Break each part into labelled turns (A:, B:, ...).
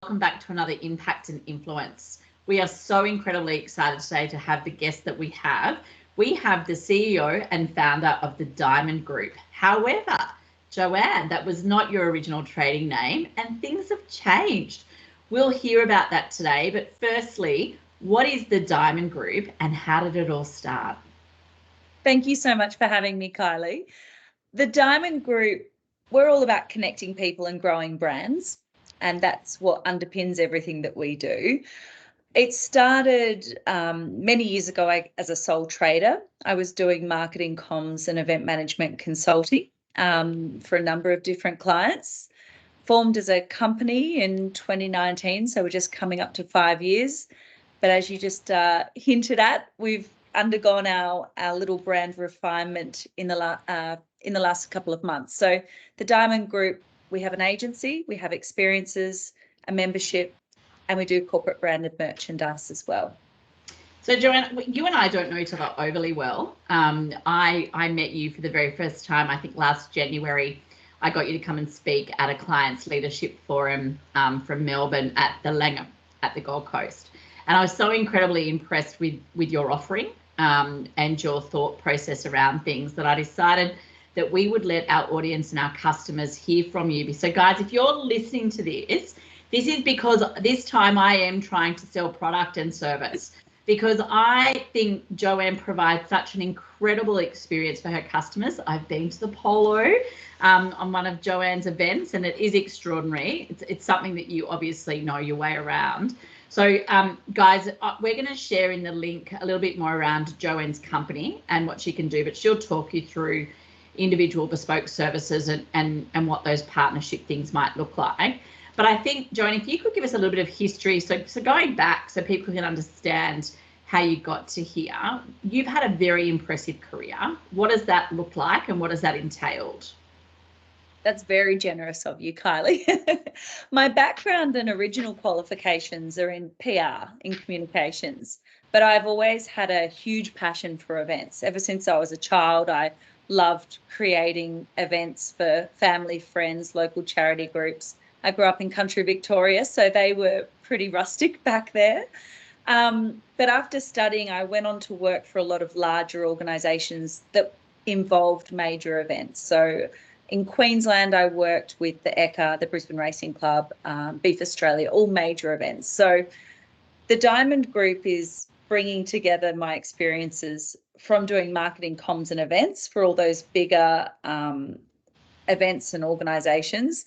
A: welcome back to another Impact and Influence. We are so incredibly excited today to have the guest that we have. We have the CEO and founder of the Diamond Group. However, Joanne, that was not your original trading name, and things have changed. We'll hear about that today, but firstly, what is the Diamond Group and how did it all start?
B: Thank you so much for having me, Kylie. The Diamond Group, we're all about connecting people and growing brands, and that's what underpins everything that we do. It started many years ago as a sole trader. I was doing marketing, comms and event management consulting for a number of different clients. Formed as a company in 2019, so we're just coming up to 5 years. But as you just hinted at, we've undergone our little brand refinement in the last couple of months. So the Diamond Group, we have an agency, we have experiences, a membership, and we do corporate branded merchandise as well.
A: So Joanne, you and I don't know each other overly well. I met you for the very first time, I think last January. I got you to come and speak at a client's leadership forum from Melbourne at the Langham at the Gold Coast. And I was so incredibly impressed with your offering and your thought process around things that I decided that we would let our audience and our customers hear from you. So guys, if you're listening to this is because this time I am trying to sell product and service, because I think Joanne provides such an incredible experience for her customers. I've been to the Polo on one of Joanne's events, and it is extraordinary. It's something that you obviously know your way around. So guys, we're going to share in the link a little bit more around Joanne's company and what she can do, but she'll talk you through individual bespoke services and what those partnership things might look like. But I think, Joanne, if you could give us a little bit of history, so going back so people can understand how you got to here. You've had a very impressive career. What does that look like and what has that entailed?
B: That's very generous of you, Kylie. My background and original qualifications are in PR, in communications, but I've always had a huge passion for events. Ever since I was a child, I loved creating events for family, friends, local charity groups. I grew up in country Victoria, so they were pretty rustic back there. But after studying, I went on to work for a lot of larger organisations that involved major events. So in Queensland, I worked with the ECA, the Brisbane Racing Club, Beef Australia, all major events. So the Diamond Group is bringing together my experiences from doing marketing, comms and events for all those bigger events and organisations,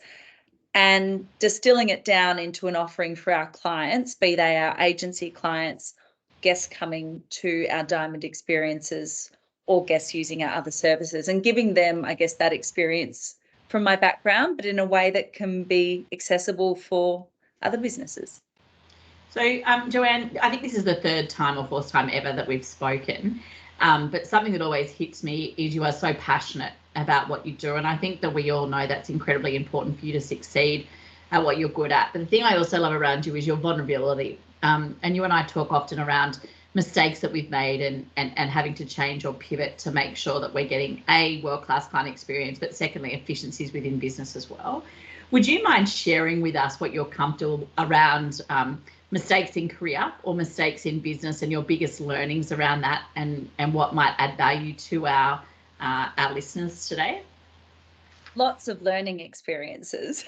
B: and distilling it down into an offering for our clients, be they our agency clients, guests coming to our Diamond experiences, or guests using our other services, and giving them, I guess, that experience from my background, but in a way that can be accessible for other businesses.
A: So, Joanne, I think this is the third time or fourth time ever that we've spoken, but something that always hits me is you are so passionate about what you do, and I think that we all know that's incredibly important for you to succeed at what you're good at. But the thing I also love around you is your vulnerability, and you and I talk often around mistakes that we've made and having to change or pivot to make sure that we're getting a world-class client experience, but secondly, efficiencies within business as well. Would you mind sharing with us what you're comfortable around mistakes in career or mistakes in business and your biggest learnings around that, and what might add value to our listeners today?
B: Lots of learning experiences.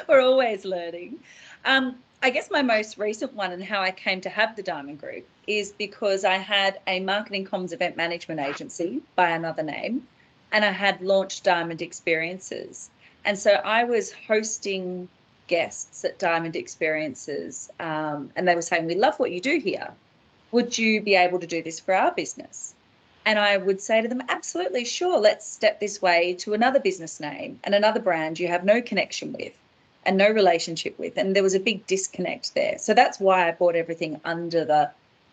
B: We're always learning. I guess my most recent one and how I came to have the Diamond Group is because I had a marketing comms event management agency by another name, and I had launched Diamond Experiences. And so I was hosting guests at Diamond Experiences, and they were saying, "We love what you do here. Would you be able to do this for our business?" And I would say to them, "Absolutely, sure. Let's step this way to another business name and another brand you have no connection with and no relationship with." And there was a big disconnect there. So that's why I bought everything under the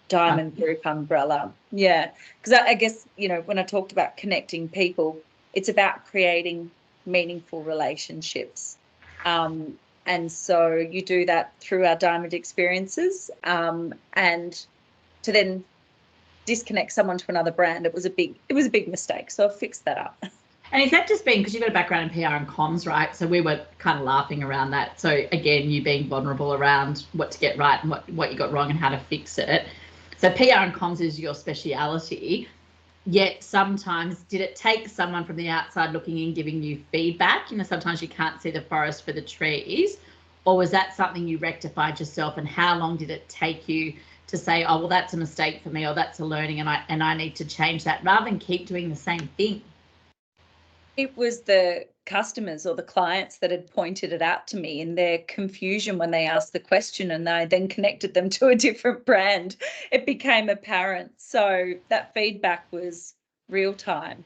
B: Diamond Group umbrella. Yeah, because I guess, you know, when I talked about connecting people, it's about creating meaningful relationships. And so you do that through our Diamond Experiences, and to then disconnect someone to another brand, it was a big mistake. So I've fixed that up.
A: And is that just being, because you've got a background in PR and comms, right? So we were kind of laughing around that. So again, you being vulnerable around what to get right and what you got wrong and how to fix it. So PR and comms is your speciality. Yet sometimes, did it take someone from the outside looking in, giving you feedback? You know, sometimes you can't see the forest for the trees. Or was that something you rectified yourself? And how long did it take you to say, oh, well, that's a mistake for me, or that's a learning, and I need to change that, rather than keep doing the same thing?
B: It was the customers or the clients that had pointed it out to me in their confusion when they asked the question, and I then connected them to a different brand. It became apparent. So that feedback was real time.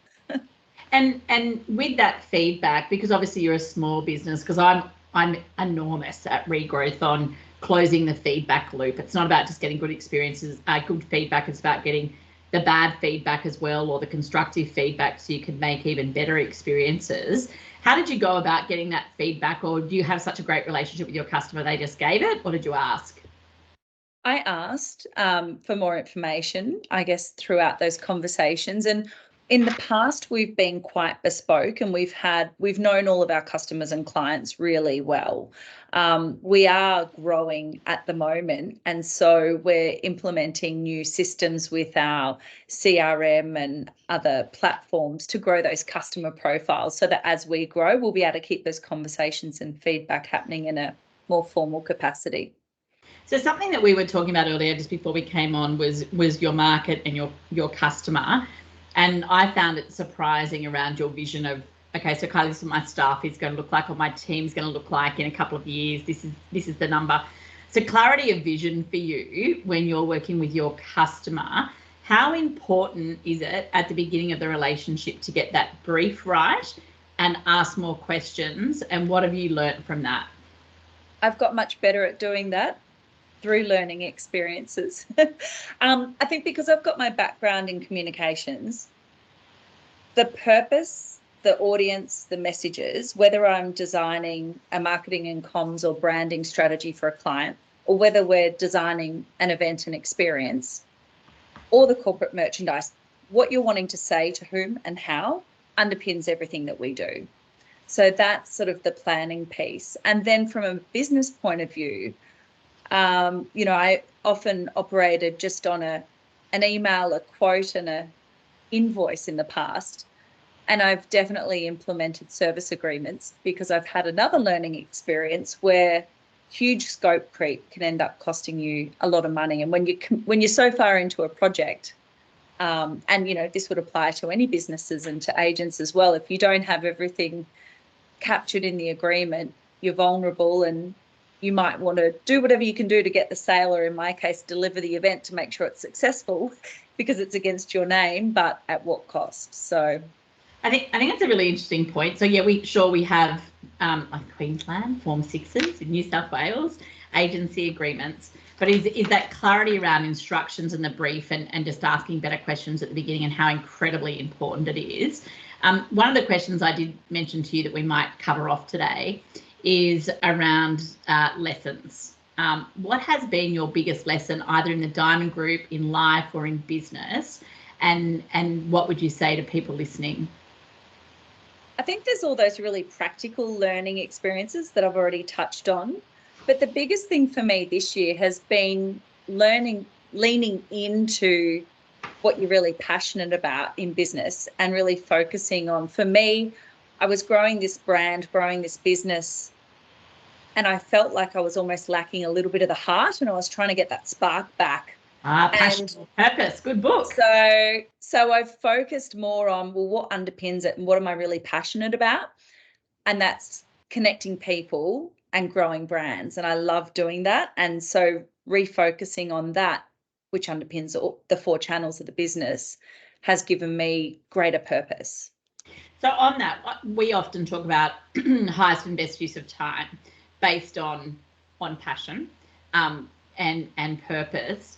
A: And with that feedback, because obviously you're a small business, because I'm enormous at regrowth on closing the feedback loop. It's not about just getting good experiences, good feedback. It's about getting the bad feedback as well, or the constructive feedback, so you can make even better experiences. How did you go about getting that feedback? Or do you have such a great relationship with your customer they just gave it, or did you ask?
B: I asked for more information, I guess, throughout those conversations. And in the past, we've been quite bespoke, and we've known all of our customers and clients really well. We are growing at the moment, and so we're implementing new systems with our CRM and other platforms to grow those customer profiles, so that as we grow, we'll be able to keep those conversations and feedback happening in a more formal capacity.
A: So something that we were talking about earlier, just before we came on, was your market and your customer. And I found it surprising around your vision of, okay, so Kylie, this is what my staff is going to look like, or my team's going to look like in a couple of years. This is the number. So clarity of vision for you when you're working with your customer. How important is it at the beginning of the relationship to get that brief right and ask more questions? And what have you learned from that?
B: I've got much better at doing that through learning experiences. I think because I've got my background in communications, the purpose, the audience, the messages, whether I'm designing a marketing and comms or branding strategy for a client, or whether we're designing an event and experience, or the corporate merchandise, what you're wanting to say to whom and how underpins everything that we do. So that's sort of the planning piece. And then from a business point of view, I often operated just on an email, a quote, and an invoice in the past. And I've definitely implemented service agreements, because I've had another learning experience where huge scope creep can end up costing you a lot of money. And when you're so far into a project, and this would apply to any businesses and to agents as well, if you don't have everything captured in the agreement, you're vulnerable, and you might want to do whatever you can do to get the sale, or in my case, deliver the event to make sure it's successful, because it's against your name, but at what cost? So
A: I think that's a really interesting point. So yeah, we have like Queensland Form 6s, in New South Wales agency agreements, but is that clarity around instructions and the brief, and just asking better questions at the beginning, and how incredibly important it is. One of the questions I did mention to you that we might cover off today is around lessons. What has been your biggest lesson, either in the Diamond Group, in life, or in business, and what would you say to people listening?
B: I think there's all those really practical learning experiences that I've already touched on. But the biggest thing for me this year has been learning, leaning into what you're really passionate about in business, and really focusing on, for me, I was growing this brand, growing this business, and I felt like I was almost lacking a little bit of the heart, and I was trying to get that spark back.
A: Passion, purpose, good book.
B: So I've focused more on, well, what underpins it and what am I really passionate about? And that's connecting people and growing brands. And I love doing that. And so refocusing on that, which underpins the 4 channels of the business, has given me greater purpose.
A: So on that, we often talk about highest and best use of time based on passion and purpose.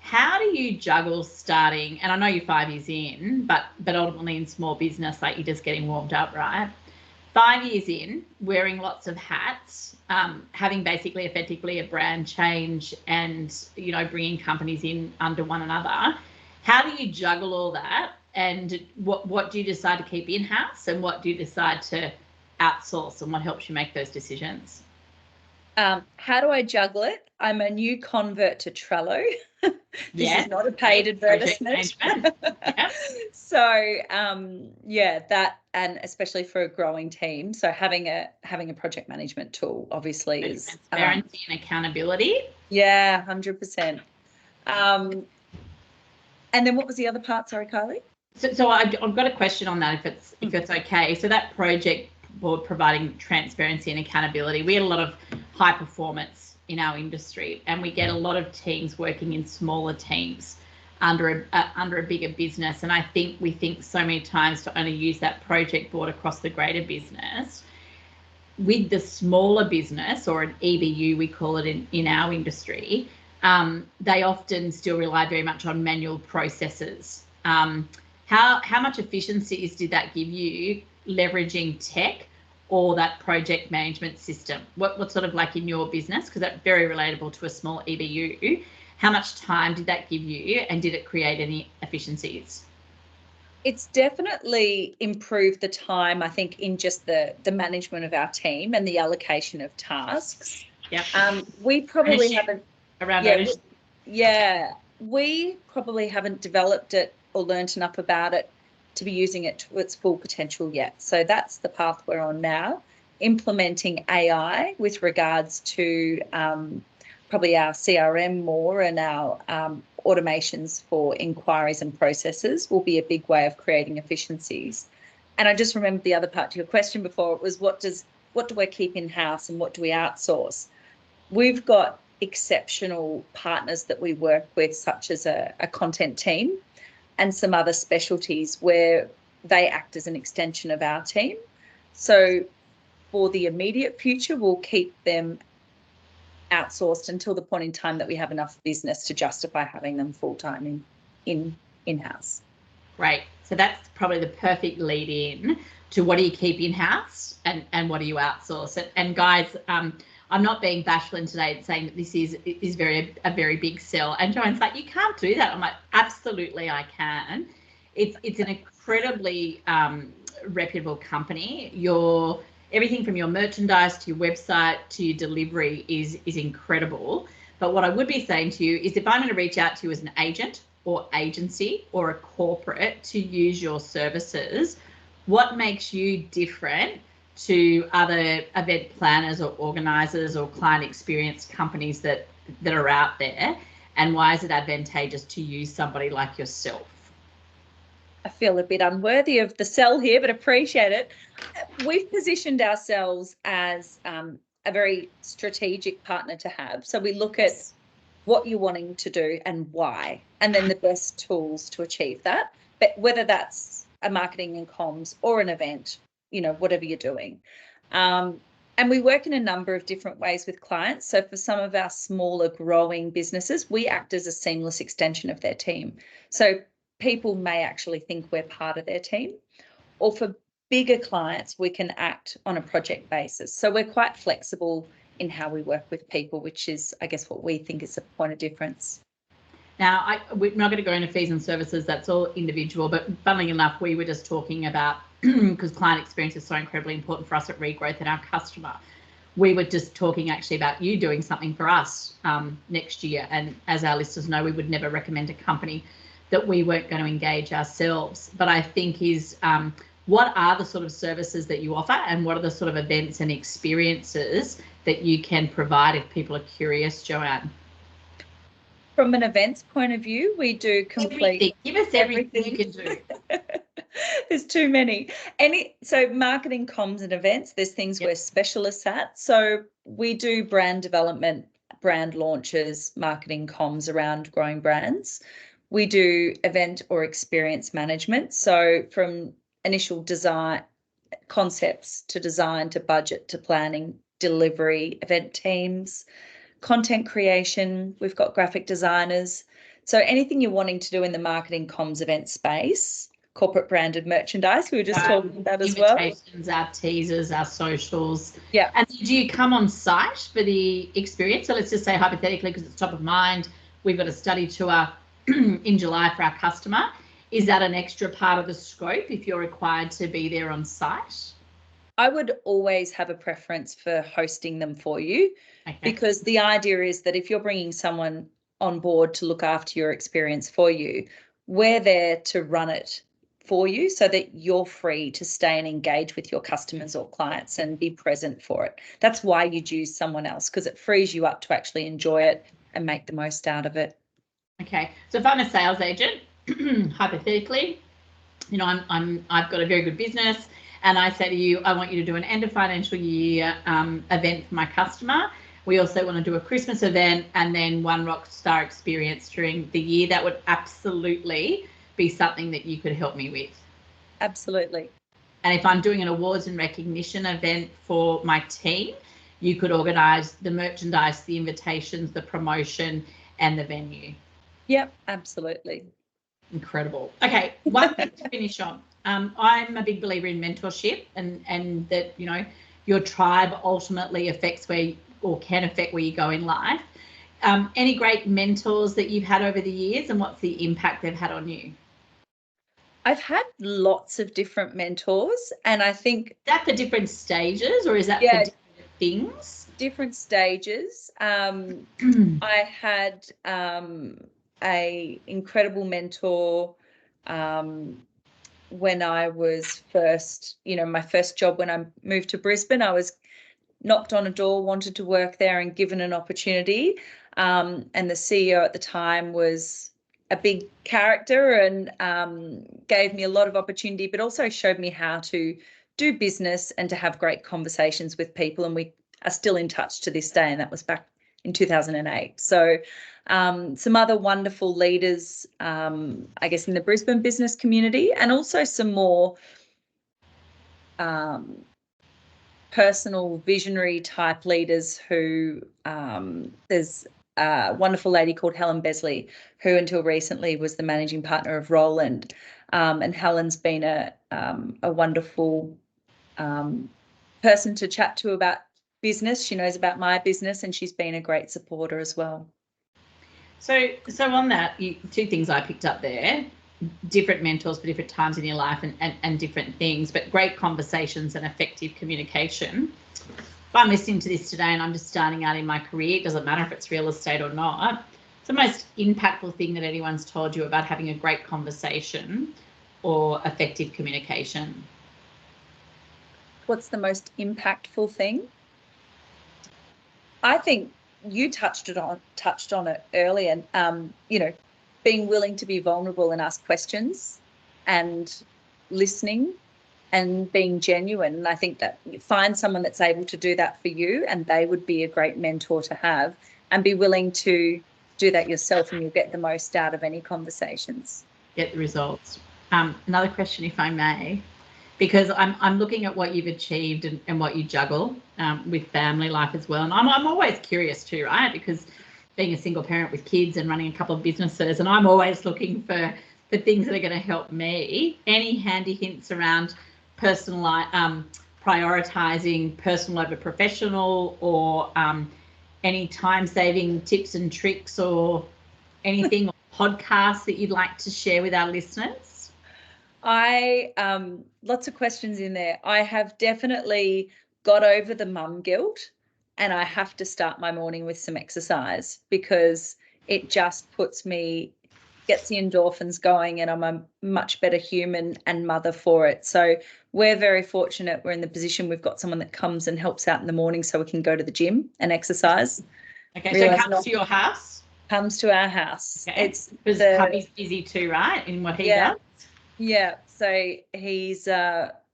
A: How do you juggle starting, and I know you're 5 years in, but ultimately in small business, like, you're just getting warmed up, right? 5 years in, wearing lots of hats, having basically effectively a brand change, and bringing companies in under one another. How do you juggle all that And what do you decide to keep in-house, and what do you decide to outsource, and what helps you make those decisions?
B: How do I juggle it? I'm a new convert to Trello. This is not a paid advertisement.
A: Yeah.
B: So yeah, that, and especially for a growing team. So having a project management tool obviously is
A: transparency and accountability.
B: Yeah, 100%. And then what was the other part? Sorry, Kylie.
A: So I've got a question on that, if it's okay. So that project board providing transparency and accountability, we had a lot of high performance in our industry, and we get a lot of teams working in smaller teams under a bigger business. And I think we think so many times to only use that project board across the greater business. With the smaller business, or an EBU we call it in our industry, they often still rely very much on manual processes. How much efficiencies did that give you leveraging tech or that project management system? What sort of, like in your business, because that's very relatable to a small EBU, how much time did that give you, and did it create any efficiencies?
B: It's definitely improved the time, I think, in just the management of our team and the allocation of tasks.
A: Yeah.
B: We probably haven't
A: around
B: we probably haven't developed it or learnt enough about it to be using it to its full potential yet. So that's the path we're on now, implementing AI with regards to probably our CRM more, and our automations for inquiries and processes will be a big way of creating efficiencies. And I just remembered the other part to your question before. It was what do we keep in-house and what do we outsource? We've got exceptional partners that we work with, such as a content team and some other specialties where they act as an extension of our team. So for the immediate future, we'll keep them outsourced until the point in time that we have enough business to justify having them full-time in-house.
A: Great. So that's probably the perfect lead in to what do you keep in-house and what do you outsource. And guys, I'm not being bashful in today and saying that this is a very big sell. And Joanne's like, you can't do that. I'm like, absolutely I can. It's an incredibly reputable company. Everything from your merchandise to your website to your delivery is incredible. But what I would be saying to you is, if I'm going to reach out to you as an agent or agency or a corporate to use your services, what makes you different to other event planners or organisers or client experience companies that are out there, and why is it advantageous to use somebody like yourself?
B: I feel a bit unworthy of the sell here, but appreciate it. We've positioned ourselves as a very strategic partner to have. So we look at what you're wanting to do and why, and then the best tools to achieve that. But whether that's a marketing and comms or an event, whatever you're doing. And we work in a number of different ways with clients. So for some of our smaller growing businesses, we act as a seamless extension of their team. So people may actually think we're part of their team. Or for bigger clients, we can act on a project basis. So we're quite flexible in how we work with people, which is, I guess, what we think is a point of difference.
A: Now, we're not going to go into fees and services. That's all individual. But funnily enough, we were just talking about, because client experience is so incredibly important for us at Regrowth and our customer, we were just talking actually about you doing something for us next year. And as our listeners know, we would never recommend a company that we weren't going to engage ourselves. But I think what are the sort of services that you offer, and what are the sort of events and experiences that you can provide if people are curious, Joanne?
B: From an events point of view, we do complete
A: everything. Give us everything you can do.
B: There's too many. So marketing, comms and events, there's things we're specialists at. So we do brand development, brand launches, marketing, comms around growing brands. We do event or experience management. So from initial design, concepts to design to budget to planning, delivery, event teams, content creation. We've got graphic designers. So anything you're wanting to do in the marketing, comms, event space, corporate branded merchandise, we were just talking about as well.
A: Invitations, our teasers, our socials.
B: Yeah.
A: And do you come on site for the experience? So let's just say hypothetically, because it's top of mind, we've got a study tour in July for our customer. Is that an extra part of the scope if you're required to be there on site?
B: I would always have a preference for hosting them for you, because the idea is that if you're bringing someone on board to look after your experience for you, we're there to run it for you so that you're free to stay and engage with your customers or clients and be present for it. That's why you'd use someone else, because it frees you up to actually enjoy it and make the most out of it.
A: Okay, so if I'm a sales agent, hypothetically, you know, I've got a very good business, and I say to you, I want you to do an end of financial year event for my customer. We also want to do a Christmas event and then one rock star experience during the year. That would absolutely be something that you could help me with.
B: Absolutely.
A: And if I'm doing an awards and recognition event for my team, you could organise the merchandise, the invitations, the promotion, and the venue.
B: Yep, absolutely.
A: Incredible. Okay, one thing to finish on. I'm a big believer in mentorship, and that, you know, your tribe ultimately affects where, or can affect where you go in life. Any great mentors that you've had over the years, and what's the impact they've had on you?
B: I've had lots of different mentors, and I think...
A: Is that for different stages, or is that for different things?
B: Different stages. I had a incredible mentor when I was first, you know, my first job when I moved to Brisbane. I was knocked on a door, wanted to work there, and given an opportunity. And the CEO at the time was a big character and gave me a lot of opportunity, but also showed me how to do business and to have great conversations with people. And we are still in touch to this day, and that was back in 2008. So some other wonderful leaders, I guess, in the Brisbane business community, and also some more personal visionary type leaders who there's a wonderful lady called Helen Besley, who until recently was the managing partner of Roland, and Helen's been a wonderful person to chat to about business. She knows about my business, and she's been a great supporter as well.
A: So on that, two things I picked up there: different mentors for different times in your life, and different things, but great conversations and effective communication. If I'm listening to this today and I'm just starting out in my career, it doesn't matter if it's real estate or not, it's the most impactful thing that anyone's told you about having a great conversation or effective communication.
B: What's the most impactful thing? I think you touched on it earlier. You know, being willing to be vulnerable and ask questions, and listening, and being genuine. And I think that you find someone that's able to do that for you, and they would be a great mentor to have, and be willing to do that yourself, and you'll get the most out of any conversations. Get
A: the results. Another question, if I may, because I'm looking at what you've achieved and what you juggle with family life as well. And I'm always curious too, right? Because being a single parent with kids and running a couple of businesses, and I'm always looking for things that are going to help me. Any handy hints around personal, prioritizing personal over professional, or any time-saving tips and tricks, or anything, or podcasts that you'd like to share with our listeners?
B: Lots of questions in there. I have definitely got over the mum guilt, and I have to start my morning with some exercise, because it just gets the endorphins going, and I'm a much better human and mother for it. So we're very fortunate. We're in the position we've got someone that comes and helps out in the morning so we can go to the gym and exercise.
A: Okay, so it comes to your house?
B: Comes to our house.
A: Okay. It's because hubby's busy too, right, in what he does?
B: Yeah, so he's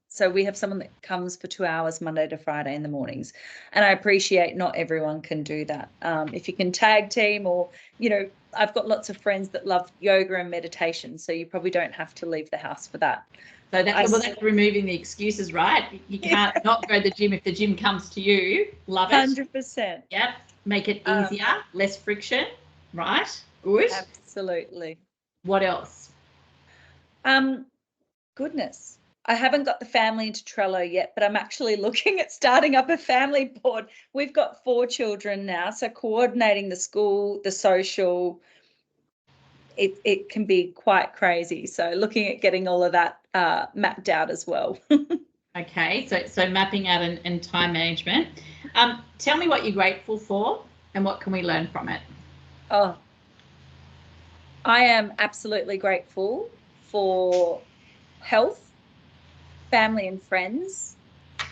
B: so we have someone that comes for 2 hours Monday to Friday in the mornings, and I appreciate not everyone can do that. If you can tag team, or, you know, I've got lots of friends that love yoga and meditation, so you probably don't have to leave the house for that.
A: So that's removing the excuses, right? You can't not go to the gym if the gym comes to you. Love it.
B: 100%.
A: Yep. Make it easier, less friction, right? Good.
B: Absolutely.
A: What else?
B: Goodness. I haven't got the family into Trello yet, but I'm actually looking at starting up a family board. We've got 4 children now, so coordinating the school, the social, it can be quite crazy. So looking at getting all of that mapped out as well.
A: Okay, so mapping out and time management. Tell me what you're grateful for and what can we learn from it?
B: Oh, I am absolutely grateful for health, family and friends.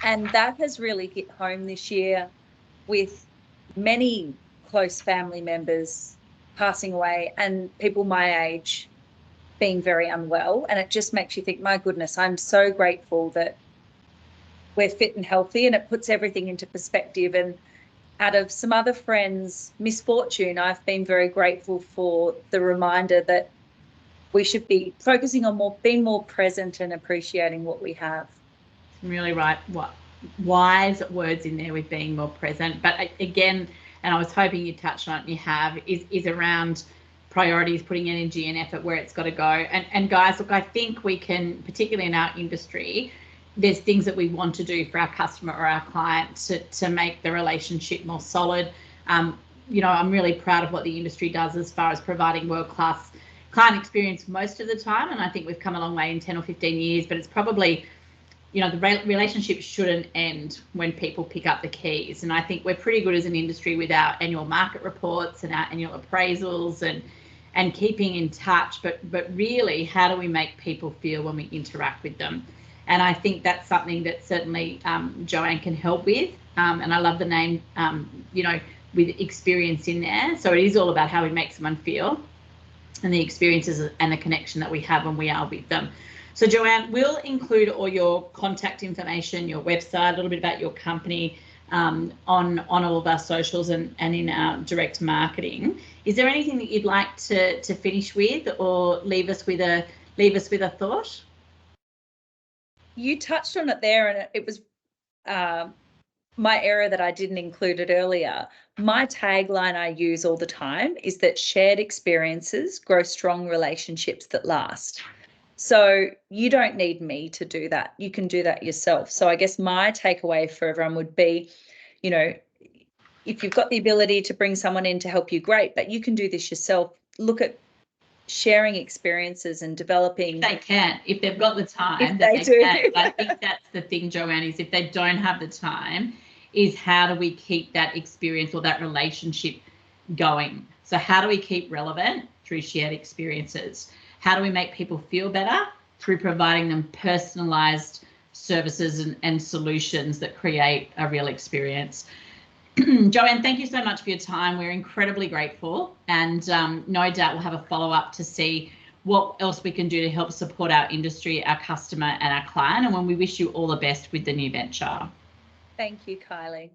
B: And that has really hit home this year with many close family members passing away and people my age being very unwell. And it just makes you think, my goodness, I'm so grateful that we're fit and healthy, and it puts everything into perspective. And out of some other friends' misfortune, I've been very grateful for the reminder that we should be focusing on being more present and appreciating what we have.
A: Really right. What wise words in there with being more present. But again, and I was hoping you touched on it and you have, is around priorities, putting energy and effort where it's got to go. And guys, look, I think we can, particularly in our industry, there's things that we want to do for our customer or our client to make the relationship more solid. You know, I'm really proud of what the industry does as far as providing world-class client experience most of the time. And I think we've come a long way in 10 or 15 years, but it's probably, you know, the relationship shouldn't end when people pick up the keys. And I think we're pretty good as an industry with our annual market reports and our annual appraisals and keeping in touch. But really, how do we make people feel when we interact with them? And I think that's something that certainly Joanne can help with. And I love the name, you know, with experience in there. So it is all about how we make someone feel and the experiences and the connection that we have when we are with them. So Joanne, we'll include all your contact information, your website, a little bit about your company on all of our socials and in our direct marketing. Is there anything that you'd like to finish with or leave us with a thought?
B: You touched on it there, and it was my error that I didn't include it earlier. My tagline I use all the time is that shared experiences grow strong relationships that last. So you don't need me to do that. You can do that yourself. So I guess my takeaway for everyone would be, you know, if you've got the ability to bring someone in to help you, great, but you can do this yourself. Look at sharing experiences and developing.
A: They can, if they've got the time,
B: if
A: that
B: they do.
A: can. I think that's the thing, Joanne, is if they don't have the time, is how do we keep that experience or that relationship going? So how do we keep relevant? Through shared experiences. How do we make people feel better? Through providing them personalized services and solutions that create a real experience. Joanne, thank you so much for your time. We're incredibly grateful, and no doubt we'll have a follow-up to see what else we can do to help support our industry, our customer and our client. And when we wish you all the best with the new venture.
B: Thank you, Kylie.